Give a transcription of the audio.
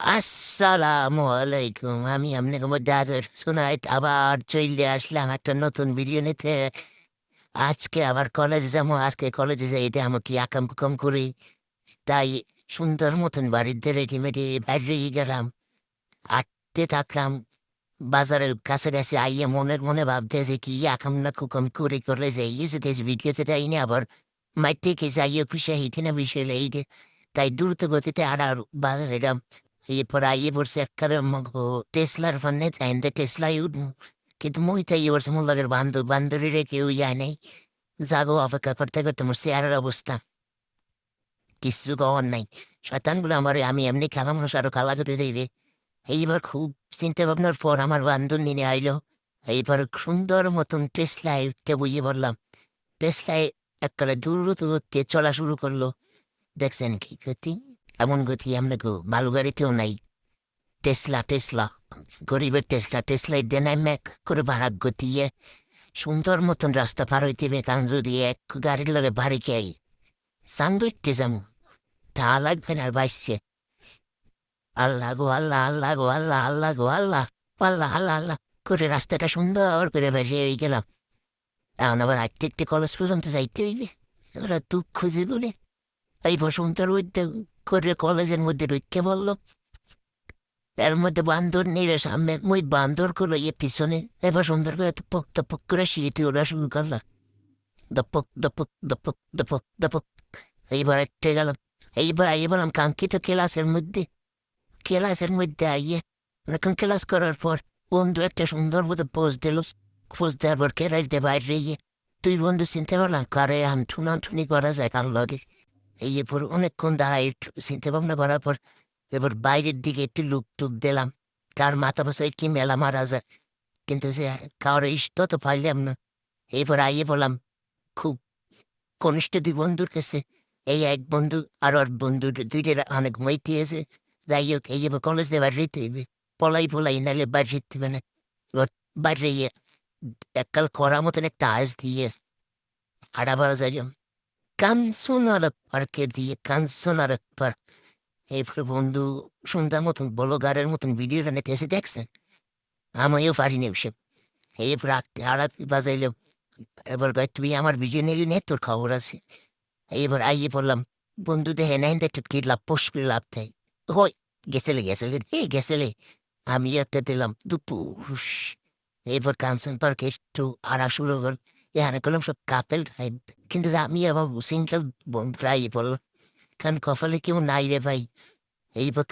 আসসালামু আলাইকুম। আমি আপনাকে দাদুর শোনায় আবার চলে আসলাম একটা নতুন ভিডিও নিতে। আজকে আবার কলেজে যাবো। আজকে কলেজে যাইতে আমি কি আকাম কুকাম করি, তাই সুন্দর মতন বাড়িতে রেডিমেডি বাইরে গেলাম। আটতে থাকলাম, বাজারের কাছাকাছি আইয়ে মনের মনে ভাবতে যে কি আকাম না কুকাম করে করলে যাইয়ে যেতে ভিডিওতে যাইনি আবার মাইর থেকে যাইয়ে খুশি হিটে না বিষয় এইটে। তাই দ্রুত গতিতে আর বাজার এলাম। এরপর আইয়ে পড়ছে একবারে টেসলার ফান্নে চাইতে টেসলাই উঠবো, কিন্তু মই তাই এবার মন লাগের বান্ধবীরে কেউ যায় নাই। যাগো অপেক্ষা করতে করতে মোর চেয়ারের অবস্থা কিছু কওয়ার নাই। শয়তানগুলো আমার আমি এমনি খেলা মানুষ আরো খেলা করে দেবে। এইবার খুব চিন্তা ভাবনার পর আমার বান্ধব নিয়ে আইলো। এইবার সুন্দর মতন টেসলায় উঠতে বইয়ে বললাম। টেসলায় এককালে দ্রুত গতিতে চলা শুরু করলো। দেখছেন কি গতি, এমন গতি আমরা ভালো গাড়িতেও নাই। টেসলা টেসলা গরিবের টেসলা টেসলাই দেনায় ম্যাক করে ভাড়া গতিয়ে সুন্দর মতন রাস্তা পার হইতে কারণ যদি এক গাড়ির লগে বাড়ি খেয়ে সাংগইতে যাবো তা লাগবে না। আর বাইসছে আল্লাহ গো আল্লাহ, আল্লাহ গো আল্লাহ, আল্লাহ গো আল্লাহ, আল্লাহ আল্লাহ আল্লাহ করে রাস্তাটা সুন্দর করে ভেসে গেলাম। এখন আবার আটটি একটি কলেজ পর্যন্ত যাইতে হইবে। ওরা দুঃখ জীবনে এই বসন্তের মধ্যে করে কলেজের মধ্যে ঢুকে বললো। এর মধ্যে বান্দর নেই রে সামনে, মই বান্দর গুলো ইয়ে পিছনে। এবার সুন্দর করে টপক টপক করে সিঁড়িতে ওরা শুরু করলাম। দপক দপক দপক দপক দপক। এইবার একটা গেলাম। এইবার আইয়ে বললাম কাঙ্ক্ষিত ক্লাসের মধ্যে আইয়ে অনেকক্ষণ ক্লাস করার পর বন্ধু একটা সুন্দর মতো পোজ দিল। পোজ দেওয়ার পর কেরাইতে বাইরে গিয়ে তুই বন্ধু চিনতে পারলাম কারে আন্ঠুনি করা যায় কার লগে। এই এরপর অনেকক্ষণ দাঁড়াই চিন্তা ভাবনা করার পর এবার বাইরের দিকে একটু লুক টুক দিলাম কার মাথা পাশে কি মেলা মারা যায়, কিন্তু সে কারো ইষ্ট তো পাইলাম না। এরপর আইয়ে বললাম খুব ঘনিষ্ঠ দুই বন্ধুর কাছে। এই এক বন্ধু আর ওর বন্ধু দুইটার অনেক ঘুমাইতে এসে। যাই হোক এই এবার কলেজ দিয়ে বাইরে যেতে হইবে। পলাই নাহলে বাইরে যেতে হবে না। এবার বাইরে গিয়ে এককাল করার মতন একটা আইস দিয়ে হাঁটা যাইলাম কাঞ্চনার পার্কের দিয়ে কাঞ্চনার পার্ক। এরপরে বন্ধু সুন্দর মতন বলো গাড়ের মতন ভিডিওটা নিতে এসে দেখছেন। আমিও পারিনি ওসব। এরপর আড়াত বাজাইলে এবার কয় তুই আমার ভিডিও নিলি নে তোর খবর আছে। এবার আইয়ে পড়লাম। বন্ধু দেখে নাই একটু কি লাভ পোষ করে লাভ দেয়। হই গেছেলে আমি একটা দিলাম দুপুস। এরপর কাঞ্চন পার্কে একটু আড়া শুরু করল। এখানে করলাম সব কাপেল টাইপ, কিন্তু আমি আবার সিঙ্গেল প্রায় বলল কারণ কপালে কেউ নাই রে ভাই। এইবার